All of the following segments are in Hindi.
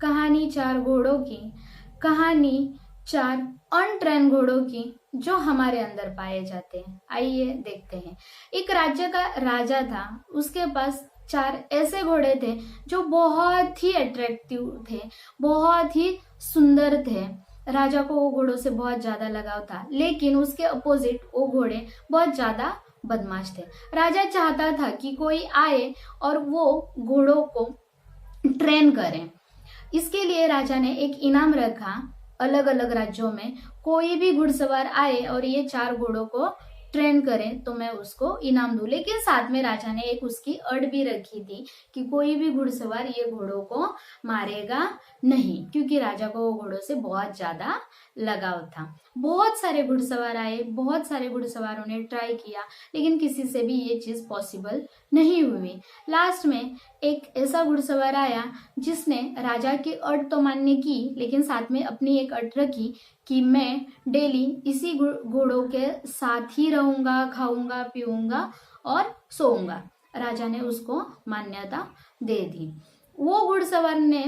कहानी चार घोड़ों की, कहानी चार अनट्रेन घोड़ों की जो हमारे अंदर पाए जाते हैं। आइए देखते हैं। एक राज्य का राजा था, उसके पास चार ऐसे घोड़े थे जो बहुत ही अट्रैक्टिव थे, बहुत ही सुंदर थे। राजा को वो घोड़ों से बहुत ज्यादा लगाव था, लेकिन उसके अपोजिट वो घोड़े बहुत ज्यादा बदमाश थे। राजा चाहता था कि कोई आए और वो घोड़ों को ट्रेन करें। इसके लिए राजा ने एक इनाम रखा। अलग अलग राज्यों में कोई भी घुड़सवार आए और ये चार घोड़ों को ट्रेन करे तो मैं उसको इनाम दूं। लेकिन साथ में राजा ने एक उसकी अड़ भी रखी थी कि कोई भी घुड़सवार ये घोड़ों को मारेगा नहीं, क्योंकि राजा को वो घोड़ों से बहुत ज्यादा लगाव था। बहुत सारे घुड़सवार आए, बहुत सारे घुड़सवारों ने ट्राई किया, लेकिन किसी से भी ये चीज पॉसिबल नहीं हुई। लास्ट में एक ऐसा घुड़सवार आया जिसने राजा की अड़ तो मान्य की, लेकिन साथ में अपनी एक अड़ रखी कि मैं डेली इसी घोड़ों के साथ ही रहूंगा, खाऊंगा, पीऊंगा और सोऊंगा। राजा ने उसको मान्यता दे दी। वो घुड़सवार ने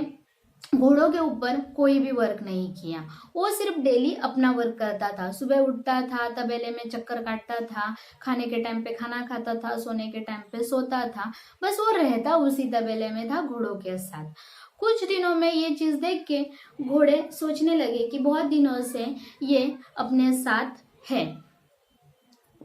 घोड़ों के ऊपर कोई भी वर्क नहीं किया, वो सिर्फ डेली अपना वर्क करता था। सुबह उठता था, तबेले में चक्कर काटता था, खाने के टाइम पे खाना खाता था, सोने के टाइम पे सोता था। बस वो रहता उसी तबेले में था घोड़ों के साथ। कुछ दिनों में ये चीज देख के घोड़े सोचने लगे कि बहुत दिनों से ये अपने साथ है,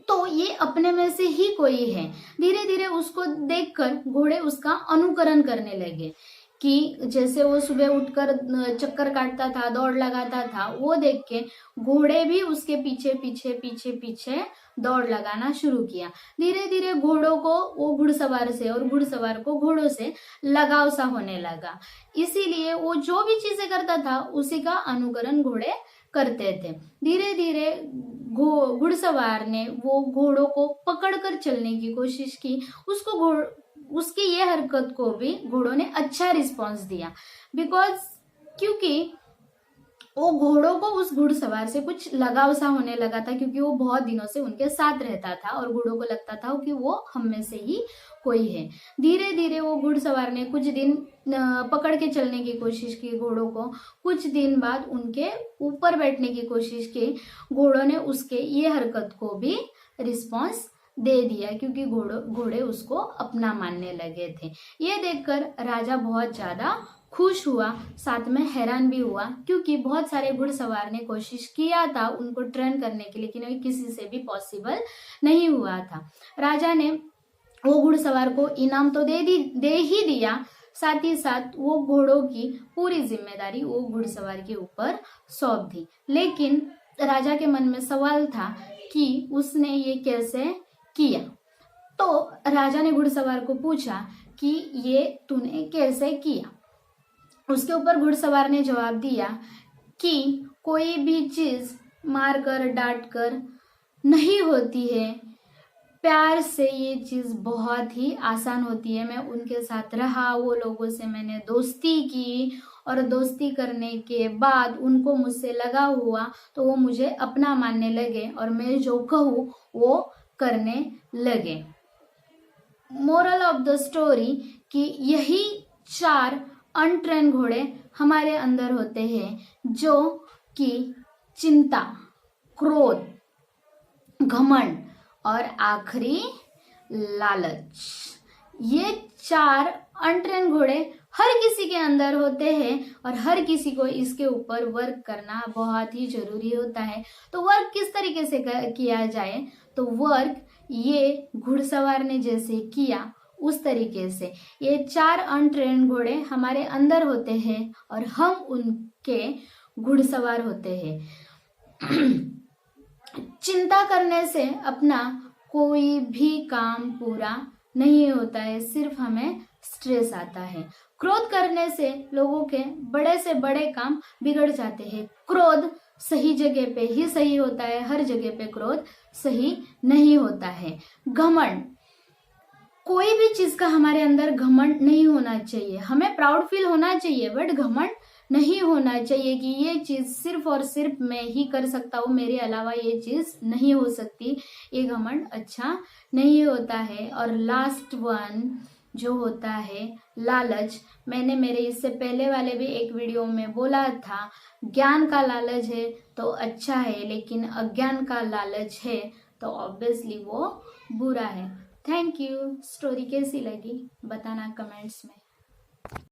तो ये अपने में से ही कोई है। धीरे धीरे उसको देखकर घोड़े उसका अनुकरण करने लगे कि जैसे वो सुबह उठकर चक्कर काटता था, दौड़ लगाता था, वो देख के घोड़े भी उसके पीछे पीछे पीछे पीछे दौड़ लगाना शुरू किया। धीरे धीरे घोड़ों को वो घुड़सवार से और घुड़सवार को घोड़ों से लगाव सा होने लगा। इसीलिए वो जो भी चीजें करता था उसी का अनुकरण घोड़े करते थे। धीरे धीरे घुड़सवार ने वो घोड़ों को पकड़कर चलने की कोशिश की। उसकी ये हरकत को भी घोड़ों ने अच्छा रिस्पॉन्स दिया, क्योंकि वो घोड़ों को उस घुड़सवार से कुछ लगाव सा होने लगा था, क्योंकि वो बहुत दिनों से उनके साथ रहता था और घोड़ों को लगता था कि वो हम में से ही कोई है। धीरे धीरे वो घुड़सवार ने कुछ दिन पकड़ के चलने की कोशिश की घोड़ों को। कुछ दिन बाद उनके ऊपर बैठने की कोशिश की। घोड़ों ने उसके ये हरकत को भी रिस्पॉन्स दे दिया, क्योंकि घोड़े उसको अपना मानने लगे थे। ये देखकर राजा बहुत ज्यादा खुश हुआ, साथ में हैरान भी हुआ, क्योंकि बहुत सारे घुड़सवार ने कोशिश किया था उनको ट्रेन करने की, लेकिन वो किसी से भी पॉसिबल नहीं हुआ था। राजा ने वो घुड़सवार को इनाम तो दे ही दिया, साथ ही साथ वो घोड़ों की पूरी जिम्मेदारी वो घुड़सवार के ऊपर सौंप दी। लेकिन राजा के मन में सवाल था कि उसने ये कैसे किया। तो राजा ने घुड़सवार को पूछा कि ये तूने कैसे किया। उसके ऊपर घुड़सवार ने जवाब दिया कि कोई भी चीज मार कर डांट कर नहीं होती है, प्यार से ये चीज बहुत ही आसान होती है। मैं उनके साथ रहा, वो लोगों से मैंने दोस्ती की और दोस्ती करने के बाद उनको मुझसे लगा हुआ तो वो मुझे अपना मानने लगे और मैं जो कहूँ वो करने लगे। मोरल ऑफ द स्टोरी कि यही चार अनट्रेन घोड़े हमारे अंदर होते हैं, जो कि चिंता, क्रोध, घमंड और आखिरी लालच। ये चार अनट्रेन घोड़े हर किसी के अंदर होते हैं और हर किसी को इसके ऊपर वर्क करना बहुत ही जरूरी होता है। तो वर्क किस तरीके से किया जाए, तो वर्क ये घुड़सवार ने जैसे किया उस तरीके से। ये चार अनट्रेन घोड़े हमारे अंदर होते हैं और हम उनके घुड़सवार होते हैं। चिंता करने से अपना कोई भी काम पूरा नहीं होता है, सिर्फ हमें स्ट्रेस आता है। क्रोध करने से लोगों के बड़े से बड़े काम बिगड़ जाते हैं। क्रोध सही जगह पे ही सही होता है, हर जगह पे क्रोध सही नहीं होता है। घमंड, कोई भी चीज का हमारे अंदर घमंड नहीं होना चाहिए। हमें प्राउड फील होना चाहिए, बट घमंड नहीं होना चाहिए कि ये चीज सिर्फ और सिर्फ मैं ही कर सकता हूँ, मेरे अलावा ये चीज नहीं हो सकती। ये घमंड अच्छा नहीं होता है। और लास्ट वन जो होता है लालच, मैंने मेरे इससे पहले वाले भी एक वीडियो में बोला था, ज्ञान का लालच है तो अच्छा है, लेकिन अज्ञान का लालच है तो ऑब्वियसली वो बुरा है। Thank you. स्टोरी कैसी लगी बताना कमेंट्स में।